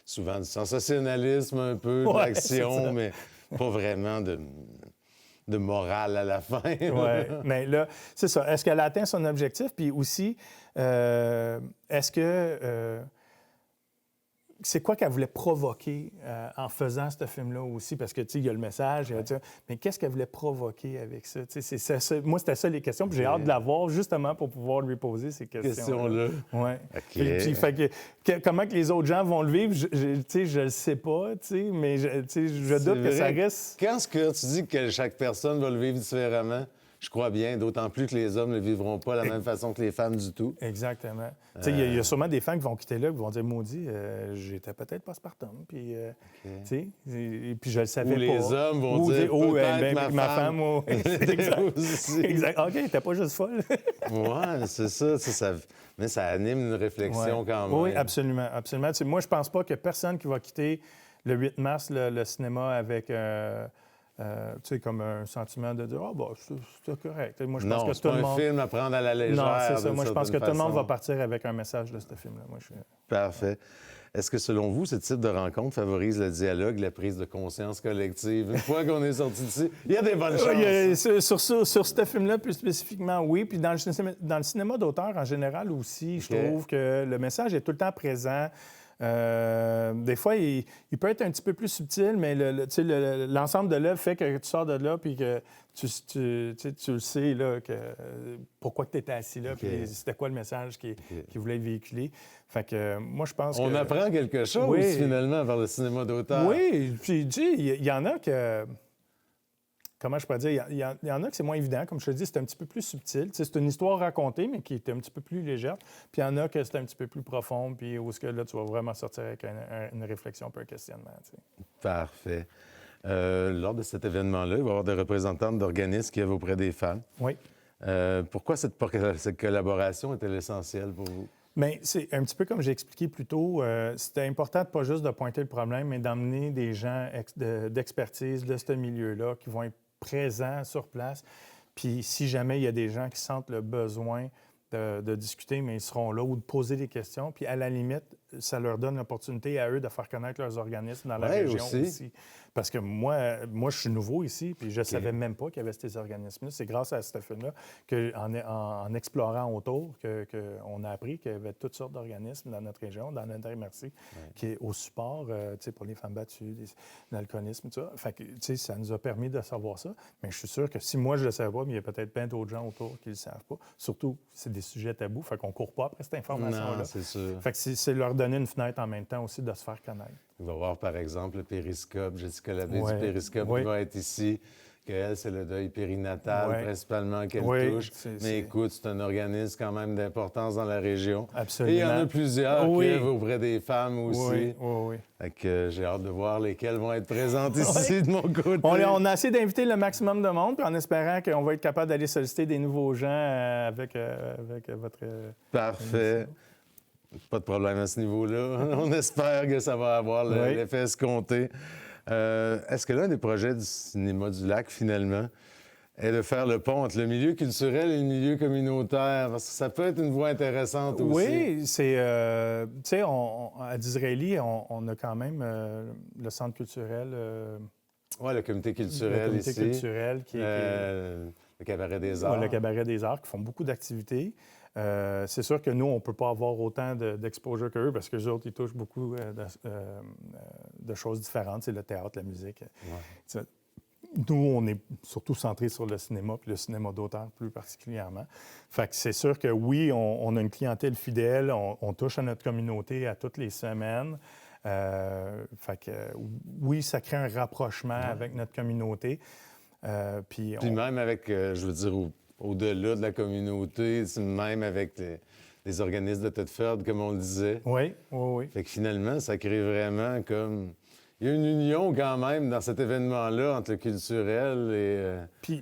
souvent du sensationnalisme un peu, de l'action, mais pas vraiment de morale à la fin. Mais là, c'est ça. Est-ce qu'elle a atteint son objectif? Puis aussi, est-ce que... c'est quoi qu'elle voulait provoquer en faisant ce film-là aussi? Parce que, tu sais, il y a le message, mais qu'est-ce qu'elle voulait provoquer avec ça? Tu sais, moi, c'était ça les questions, puis j'ai hâte de la voir justement pour pouvoir lui poser ces questions-là. Oui. Puis, fait que, comment que les autres gens vont le vivre, tu sais, je le sais pas, tu sais, mais je doute que ça reste... Quand tu dis que chaque personne va le vivre différemment, je crois bien, d'autant plus que les hommes ne le vivront pas de la même façon que les femmes du tout. Exactement. Il y a sûrement des femmes qui vont quitter là, qui vont dire « Maudit, j'étais peut-être postpartum. » Puis, et puis je le savais pas. Ou les hommes vont dire « peut-être ma femme. » Exact. OK, t'es pas juste folle. Oui, c'est ça. Mais ça anime une réflexion quand même. Oui, absolument. Absolument. Moi, je pense pas qu'il y a personne qui va quitter le 8 mars le cinéma avec... comme un sentiment de dire « Ah, bah, c'est correct. » Moi, je pense que c'est pas un film à prendre à la légère. Non, c'est ça. Moi, je pense que tout le monde va partir avec un message de ce film-là. Parfait. Est-ce que, selon vous, ce type de rencontre favorise le dialogue, la prise de conscience collective? Une fois qu'on est sorti d'ici, il y a des bonnes chances. Sur ce film-là, plus spécifiquement, oui. Puis dans le cinéma d'auteur, en général aussi, je trouve que le message est tout le temps présent. Des fois, il peut être un petit peu plus subtil, mais l'ensemble de l'œuvre fait que tu sors de là puis que tu le sais, là, pourquoi tu étais assis là, puis c'était quoi le message qu'il voulait véhiculer. Fait que moi, je pense On apprend quelque chose, finalement, vers le cinéma d'auteur. Oui, puis il y en a que... Comment je pourrais dire? Il y en a que c'est moins évident. Comme je te dis, c'est un petit peu plus subtil. C'est une histoire racontée, mais qui est un petit peu plus légère. Puis il y en a que c'est un petit peu plus profond, puis où est-ce que là, tu vas vraiment sortir avec une réflexion, un peu un questionnement. Parfait. Lors de cet événement-là, il va y avoir des représentantes d'organismes qui œuvrent auprès des femmes. Oui. Pourquoi cette collaboration est-elle essentielle pour vous? Bien, c'est un petit peu comme j'ai expliqué plus tôt. C'était important pas juste de pointer le problème, mais d'emmener des gens d'expertise de ce milieu-là qui vont être présents sur place. Puis si jamais il y a des gens qui sentent le besoin de discuter, mais ils seront là, ou de poser des questions. Puis à la limite, ça leur donne l'opportunité à eux de faire connaître leurs organismes dans la région aussi. Parce que moi, je suis nouveau ici, puis je ne savais même pas qu'il y avait ces organismes-là. C'est grâce à ce film-là qu'en explorant autour, qu'on a appris qu'il y avait toutes sortes d'organismes dans notre région, dans notre MRC, qui est au support pour les femmes battues, l'alcoolisme, tout ça. Fait que, ça nous a permis de savoir ça. Mais je suis sûr que si moi, je ne le savais pas, mais il y a peut-être plein d'autres gens autour qui ne le savent pas. Surtout, c'est des sujets tabous, fait qu'on ne court pas après cette information-là. Non, c'est sûr. Fait que c'est leur donner une fenêtre en même temps aussi de se faire connaître. Il va y avoir, par exemple, le périscope. Jessica Labbé du périscope qui va être ici. Qu'elle, c'est le deuil périnatal, principalement, qu'elle touche. Mais écoute, c'est un organisme quand même d'importance dans la région. Absolument. Et il y en a plusieurs qui œuvrent auprès des femmes aussi. Oui. Fait que j'ai hâte de voir lesquelles vont être présentes ici de mon côté. On a essayé d'inviter le maximum de monde, puis en espérant qu'on va être capable d'aller solliciter des nouveaux gens avec votre... Parfait. Pas de problème à ce niveau-là. On espère que ça va avoir l'effet escompté. Est-ce que l'un des projets du Cinéma du Lac, finalement, est de faire le pont entre le milieu culturel et le milieu communautaire? Parce que ça peut être une voie intéressante aussi. Oui, c'est... tu sais, à Disraeli, on a quand même le centre culturel... Oui, le comité culturel ici. Le comité culturel qui est... Le Cabaret des Arts. Le Cabaret des Arts, qui font beaucoup d'activités. C'est sûr que nous, on ne peut pas avoir autant d'exposure qu'eux parce que les autres, ils touchent beaucoup de choses différentes. C'est le théâtre, la musique. Ouais. Nous, on est surtout centré sur le cinéma, puis le cinéma d'auteur plus particulièrement. Fait que c'est sûr que oui, on a une clientèle fidèle, on touche à notre communauté à toutes les semaines. Fait que oui, ça crée un rapprochement avec notre communauté. Puis même avec, je veux dire, au-delà de la communauté, même avec les organismes de Thetford, comme on le disait. Oui. Fait que finalement, ça crée vraiment comme... Il y a une union quand même dans cet événement-là entre le culturel et... Puis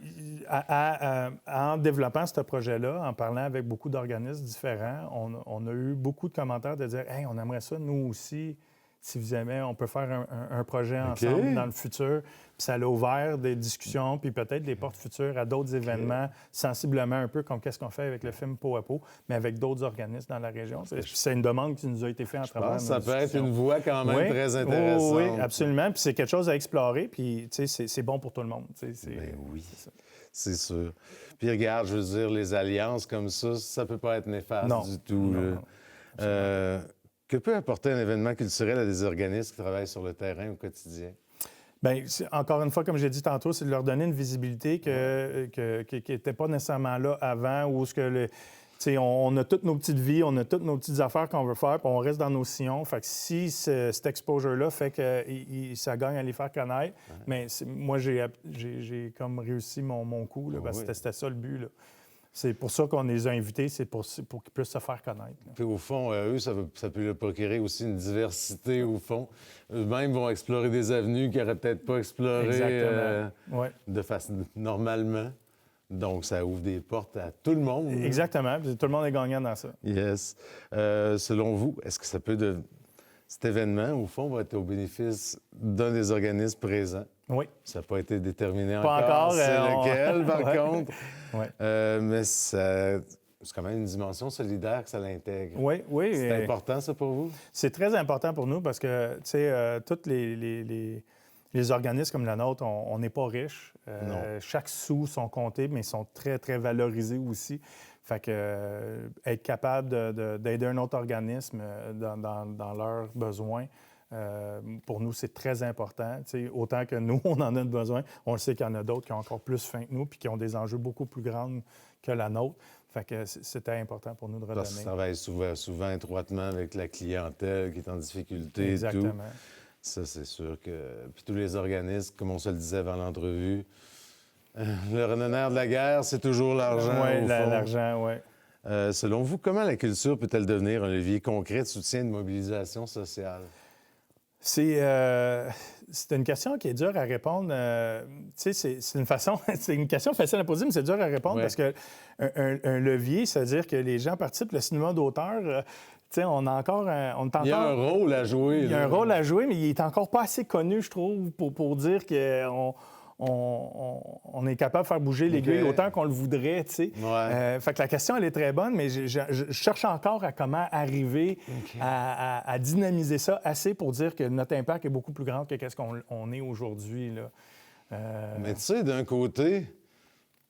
en développant ce projet-là, en parlant avec beaucoup d'organismes différents, on a eu beaucoup de commentaires de dire « Hey, on aimerait ça, nous aussi, si vous aimez, on peut faire un projet ensemble dans le futur. » Puis ça a ouvert des discussions, puis peut-être des portes futures à d'autres événements, sensiblement un peu comme qu'est-ce qu'on fait avec le film Peau à peau, mais avec d'autres organismes dans la région. C'est une demande qui nous a été faite en travers de ça peut être une voie quand même très intéressante. Oui, absolument. Puis c'est quelque chose à explorer, puis c'est bon pour tout le monde. Oui, c'est sûr. Puis regarde, je veux dire, les alliances comme ça peut pas être néfaste du tout. Non. Que peut apporter un événement culturel à des organismes qui travaillent sur le terrain au quotidien? Bien, encore une fois, comme j'ai dit tantôt, c'est de leur donner une visibilité qui n'était pas nécessairement là avant, où ce que on a toutes nos petites vies, on a toutes nos petites affaires qu'on veut faire, puis on reste dans nos sillons. Fait que si cet exposure-là fait que ça gagne à les faire connaître, mais moi, j'ai comme réussi mon coup, là, parce que c'était ça le but, là. C'est pour ça qu'on les a invités, c'est pour qu'ils puissent se faire connaître, là. Puis au fond, eux, ça peut leur procurer aussi une diversité, au fond. Eux-mêmes vont explorer des avenues qu'ils n'auraient peut-être pas explorées de façon normalement. Donc, ça ouvre des portes à tout le monde. Exactement. Puis tout le monde est gagnant dans ça. Yes. Selon vous, est-ce que ça peut cet événement, au fond, va être au bénéfice d'un des organismes présents? Oui. Ça n'a pas été déterminé pas encore. C'est lequel, par contre. Oui. Mais c'est quand même une dimension solidaire que ça l'intègre. Oui, oui. C'est important, ça, pour vous? C'est très important pour nous parce que, tu sais, tous les organismes comme le nôtre, on n'est pas riches. Chaque sou sont comptés, mais ils sont très, très valorisés aussi. Fait que être capable d'aider un autre organisme dans leurs besoins, pour nous, c'est très important. T'sais, autant que nous, on en a besoin, on le sait qu'il y en a d'autres qui ont encore plus faim que nous puis qui ont des enjeux beaucoup plus grands que la nôtre. Fait que c'était important pour nous de redonner. Parce que ça travaille souvent étroitement avec la clientèle qui est en difficulté. Exactement. Et tout. Ça, c'est sûr que... Puis tous les organismes, comme on se le disait avant l'entrevue, le nerf de la guerre, c'est toujours l'argent, Oui, au fond. l'argent, oui. Selon vous, comment la culture peut-elle devenir un levier concret de soutien et de mobilisation sociale? C'est une question qui est dure à répondre. Tu sais, c'est une question facile à poser, mais c'est dur à répondre parce que un levier, c'est-à-dire que les gens participent. Le cinéma d'auteur, tu sais, on a encore... Il y a un rôle à jouer. Il y a un rôle à jouer, mais il est encore pas assez connu, je trouve, pour dire qu'on est capable de faire bouger l'aiguille autant qu'on le voudrait, tu sais. Fait que la question, elle est très bonne, mais je cherche encore à comment arriver à dynamiser ça assez pour dire que notre impact est beaucoup plus grand que ce qu'on est aujourd'hui, là. Mais tu sais, d'un côté,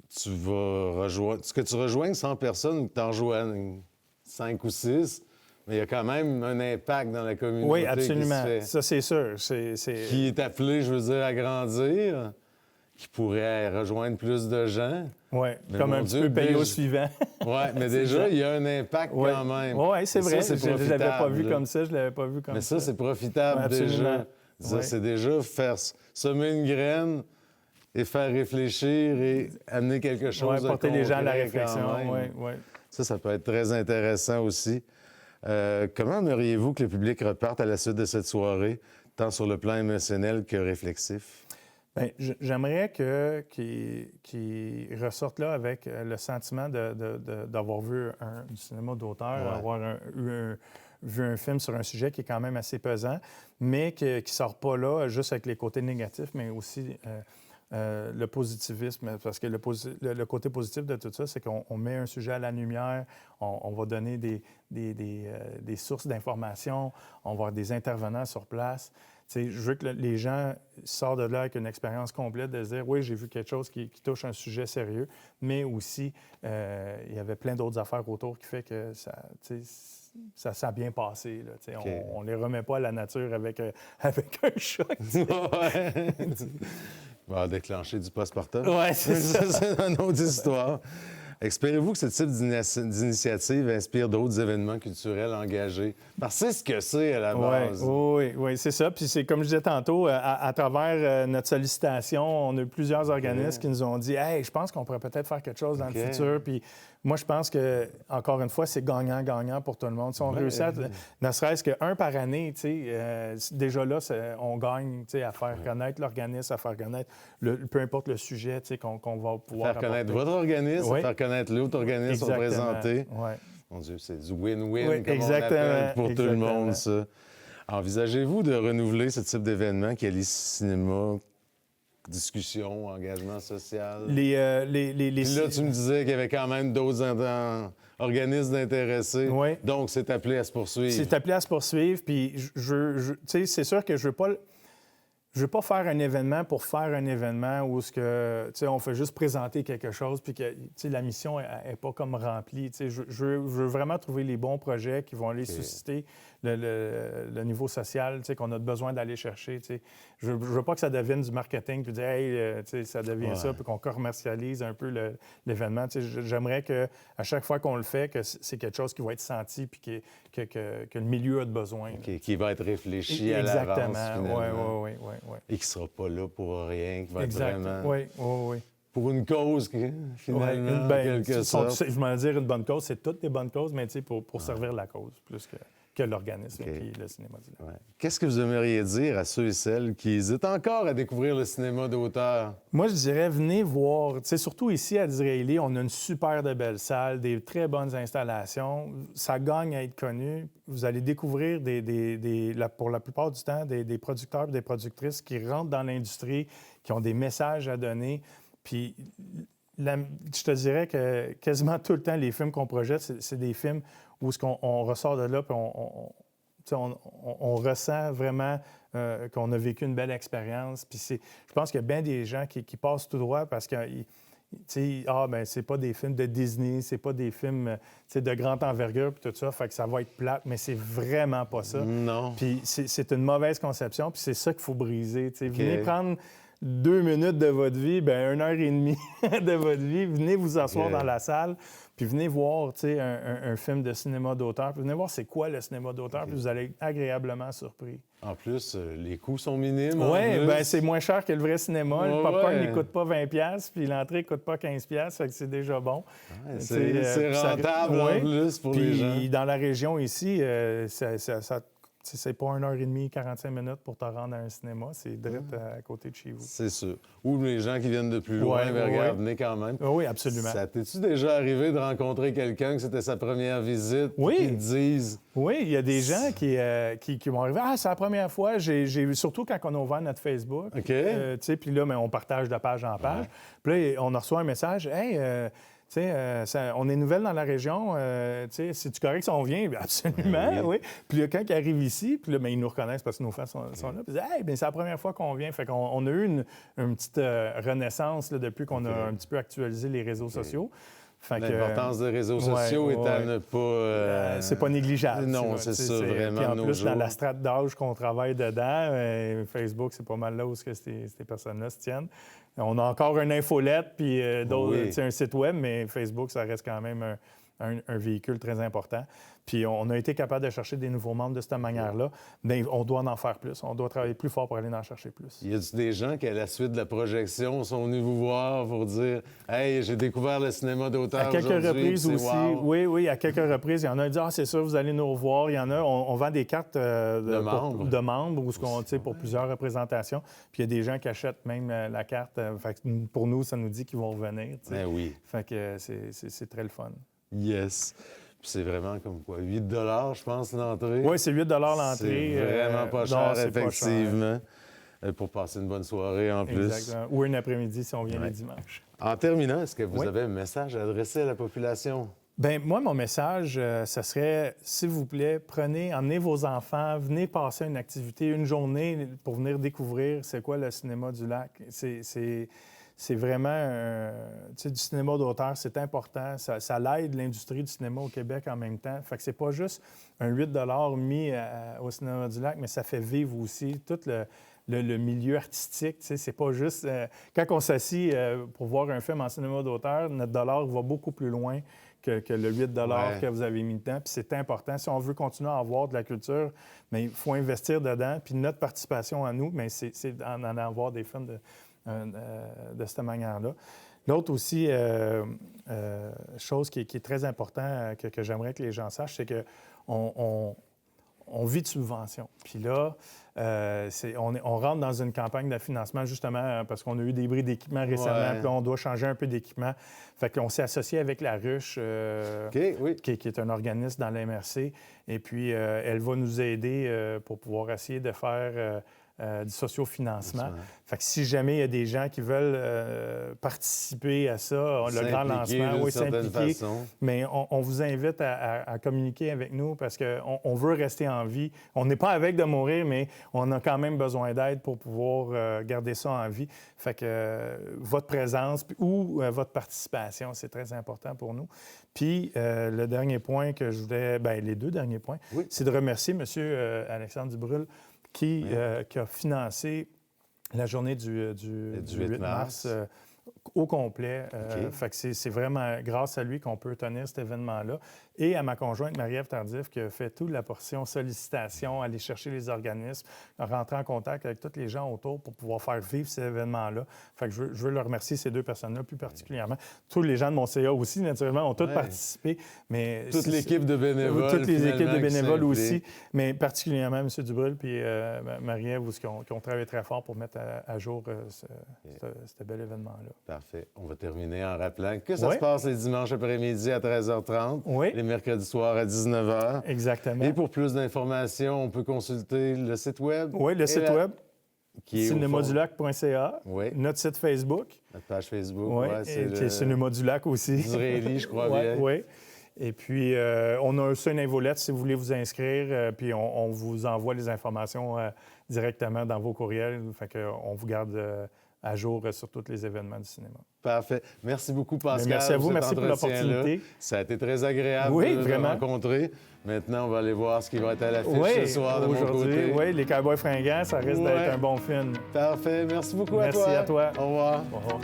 tu vas rejoindre... Ce que tu rejoignes 100 personnes ou que tu en rejoignes 5 ou 6... Mais il y a quand même un impact dans la communauté. Oui, absolument. Qui se fait, ça, c'est sûr. Qui est appelé, je veux dire, à grandir, qui pourrait rejoindre plus de gens. Oui, comme un petit peu payer au suivant. Oui, mais déjà, il y a un impact quand même. Oui, c'est vrai. Ça, je ne l'avais pas vu comme ça. Je l'avais pas vu comme mais ça. Mais ça, c'est profitable déjà. C'est déjà faire semer une graine et faire réfléchir et amener quelque chose de porter les gens à la réflexion. Oui. Ça peut être très intéressant aussi. Comment aimeriez-vous que le public reparte à la suite de cette soirée, tant sur le plan émotionnel que réflexif? Bien, j'aimerais qu'ils ressortent là avec le sentiment d'avoir vu du cinéma d'auteur, avoir vu un film sur un sujet qui est quand même assez pesant, mais qui ne sort pas là juste avec les côtés négatifs, mais aussi le positivisme. Parce que le côté positif de tout ça, c'est qu'on met un sujet à la lumière, on va donner des sources d'informations, on va avoir des intervenants sur place. T'sais, je veux que les gens sortent de là avec une expérience complète de se dire, oui, j'ai vu quelque chose qui touche un sujet sérieux, mais aussi, il y avait plein d'autres affaires autour qui fait que ça a bien passé. Là, on ne les remet pas à la nature avec un choc. Va déclencher du postpartum. Oui, c'est ça. C'est une autre histoire. Espérez-vous que ce type d'initiative inspire d'autres événements culturels engagés? Parce que c'est ce que c'est à la base. Oui, c'est ça. Puis c'est comme je disais tantôt, à travers notre sollicitation, on a eu plusieurs organismes qui nous ont dit « Hey, je pense qu'on pourrait peut-être faire quelque chose dans le futur. » Puis moi, je pense que, encore une fois, c'est gagnant-gagnant pour tout le monde. Si on réussit ne serait-ce qu'un par année, déjà là, on gagne à faire connaître l'organisme, à faire connaître peu importe le sujet qu'on va pouvoir faire connaître votre organisme, faire connaître l'autre organisme représenté. Mon Dieu, c'est du win-win, comme on appelle pour tout le monde, ça. Envisagez-vous de renouveler ce type d'événement qui allie cinéma, discussion, engagement social? Puis là, tu me disais qu'il y avait quand même d'autres organismes d'intéressés. Donc, c'est appelé à se poursuivre. C'est appelé à se poursuivre. Puis, c'est sûr que je veux pas... Je ne veux pas faire un événement pour faire un événement où on fait juste présenter quelque chose puis que la mission n'est pas comme remplie. Je veux vraiment trouver les bons projets qui vont aller susciter le niveau social qu'on a besoin d'aller chercher. Je ne veux pas que ça devienne du marketing puis dire hey, ça devient ça puis qu'on commercialise un peu l'événement. J'aimerais qu'à chaque fois qu'on le fait, que c'est quelque chose qui va être senti puis que le milieu a de besoin. Qui va être réfléchi à l'avance. Exactement. Oui. Et qui ne sera pas là pour rien, qui va être vraiment... Oui. Pour une cause, finalement, en quelque sorte. Je m'en dire une bonne cause, c'est toutes des bonnes causes, mais pour servir la cause, plus que l'organisme qui est le cinéma du lac. Qu'est-ce que vous aimeriez dire à ceux et celles qui hésitent encore à découvrir le cinéma d'auteur? Moi, je dirais, venez voir. Surtout ici à Disraeli, on a une super de belle salle, des très bonnes installations. Ça gagne à être connu. Vous allez découvrir, pour la plupart du temps, des producteurs et des productrices qui rentrent dans l'industrie, qui ont des messages à donner. Puis, je te dirais que quasiment tout le temps, les films qu'on projette, c'est des films où on ressort de là, puis on ressent vraiment qu'on a vécu une belle expérience. Puis je pense qu'il y a bien des gens qui passent tout droit parce que c'est pas des films de Disney, c'est pas des films de grande envergure, puis tout ça, fait que ça va être plate, mais c'est vraiment pas ça. Non. Puis c'est une mauvaise conception, puis c'est ça qu'il faut briser. Venez prendre 2 minutes de votre vie, 1h30 de votre vie, venez vous asseoir dans la salle, puis venez voir un film de cinéma d'auteur, puis venez voir c'est quoi le cinéma d'auteur, puis vous allez être agréablement surpris. En plus, les coûts sont minimes. Oui, c'est moins cher que le vrai cinéma. Le popcorn, il ne coûte pas 20$, puis l'entrée ne coûte pas 15$, fait que c'est déjà bon. C'est rentable en plus pour les gens. Puis dans la région ici, c'est pas 1h30, 45 minutes pour te rendre à un cinéma. C'est direct à côté de chez vous. C'est sûr. Ou les gens qui viennent de plus loin, venez quand même. Oui, absolument. Ça t'es-tu déjà arrivé de rencontrer quelqu'un que c'était sa première visite? Oui. Qui te disent... Oui, il y a des gens qui vont arriver. Ah, c'est la première fois. J'ai vu, surtout quand on a ouvert notre Facebook. OK. Puis là, on partage de page en page. Puis là, on a reçu un message. Hey, on est nouvelle dans la région. C'est-tu correct si on vient? Absolument, oui. Puis là, quand ils arrivent ici, puis là, ils nous reconnaissent parce que nos fans sont là. Puis ils disent, hey, c'est la première fois qu'on vient. Fait qu'on a eu une petite renaissance là, depuis qu'on a un petit peu actualisé les réseaux sociaux. L'importance des réseaux sociaux est à ne pas... c'est pas négligeable. Non, c'est ça, vraiment. Puis en plus, jours. dans la strate d'âge qu'on travaille dedans, Facebook, c'est pas mal là où ces personnes-là se tiennent. On a encore une infolette, puis un site web, mais Facebook, ça reste quand même un véhicule très important. Puis on a été capable de chercher des nouveaux membres de cette manière-là. Mais on doit en faire plus. On doit travailler plus fort pour aller en chercher plus. Y a-t-il des gens qui, à la suite de la projection, sont venus vous voir pour dire « Hey, j'ai découvert le cinéma d'auteur aujourd'hui. » À quelques reprises aussi. Wow. Oui, à quelques reprises. Il y en a qui disent « Ah, c'est ça, vous allez nous revoir. » Il y en a, on vend des cartes de membres pour plusieurs représentations. Puis il y a des gens qui achètent même la carte. Fait que pour nous, ça nous dit qu'ils vont revenir. Ben oui. Fait que c'est très le fun. Yes. Puis c'est vraiment comme quoi, 8 $, je pense, l'entrée. Oui, c'est 8 l'entrée. C'est vraiment pas cher, effectivement. Pas cher. Pour passer une bonne soirée en plus. Exactement. Ou un après-midi si on vient le dimanche. En terminant, est-ce que vous avez un message à adresser à la population? Bien, moi, mon message, ce serait, s'il vous plaît, emmenez vos enfants, venez passer une activité, une journée pour venir découvrir c'est quoi le cinéma du lac. C'est vraiment du cinéma d'auteur, c'est important. Ça l'aide l'industrie du cinéma au Québec en même temps. Fait que c'est pas juste un 8 mis au cinéma du lac, mais ça fait vivre aussi tout le milieu artistique. C'est pas juste... quand on s'assit pour voir un film en cinéma d'auteur, notre dollar va beaucoup plus loin que le 8 que vous avez mis dedans. Puis c'est important. Si on veut continuer à avoir de la culture, mais il faut investir dedans. Puis notre participation à nous, c'est d'en avoir des films de cette manière-là. L'autre aussi, chose qui est très importante que j'aimerais que les gens sachent, c'est qu'on vit de subventions. Puis là, on rentre dans une campagne de financement justement parce qu'on a eu des bris d'équipement récemment, puis là, on doit changer un peu d'équipement. Fait qu'on s'est associé avec La Ruche, qui est un organisme dans la MRC, et puis elle va nous aider pour pouvoir essayer de faire du sociofinancement. Fait que si jamais il y a des gens qui veulent participer à ça, le grand lancement, oui, s'impliquer, mais on vous invite à communiquer avec nous parce qu'on veut rester en vie. On n'est pas avec de mourir, mais on a quand même besoin d'aide pour pouvoir garder ça en vie. Fait que votre présence ou votre participation, c'est très important pour nous. Puis le dernier point que je voulais, bien, les deux derniers points, c'est de remercier M. Alexandre Dubrul qui a financé la journée du 8 mars au complet. Fait que c'est vraiment grâce à lui qu'on peut tenir cet événement-là. Et à ma conjointe Marie-Ève Tardif qui a fait toute la portion sollicitation, aller chercher les organismes, rentrer en contact avec tous les gens autour pour pouvoir faire vivre cet événement-là. Fait que je veux leur remercier ces deux personnes-là plus particulièrement. Tous les gens de mon CA aussi, naturellement, ont tous participé. Mais toute l'équipe de bénévoles. Toutes les équipes de bénévoles aussi, mais particulièrement M. Dubrul puis Marie-Ève qui ont travaillé très fort pour mettre à jour ce bel événement-là. Parfait. On va terminer en rappelant que ça se passe les dimanches après-midi à 13h30, les mercredis soirs à 19h. Exactement. Et pour plus d'informations, on peut consulter le site web. Oui, le site web, cinémodulac.ca, notre site Facebook. Notre page Facebook, c'est Cinémodulac aussi. Disraeli, je crois bien. Oui. Et puis, on a aussi une infolette si vous voulez vous inscrire, puis on vous envoie les informations directement dans vos courriels. Fait qu'on vous garde à jour sur tous les événements du cinéma. Parfait. Merci beaucoup, Pascal. Merci à vous. Merci pour l'opportunité. Ça a été très agréable de te rencontrer. Maintenant, on va aller voir ce qui va être à l'affiche ce soir de mon côté. Oui, Les Cowboys fringants, ça risque d'être un bon film. Parfait. Merci beaucoup à toi. Merci à toi. Au revoir. Au revoir.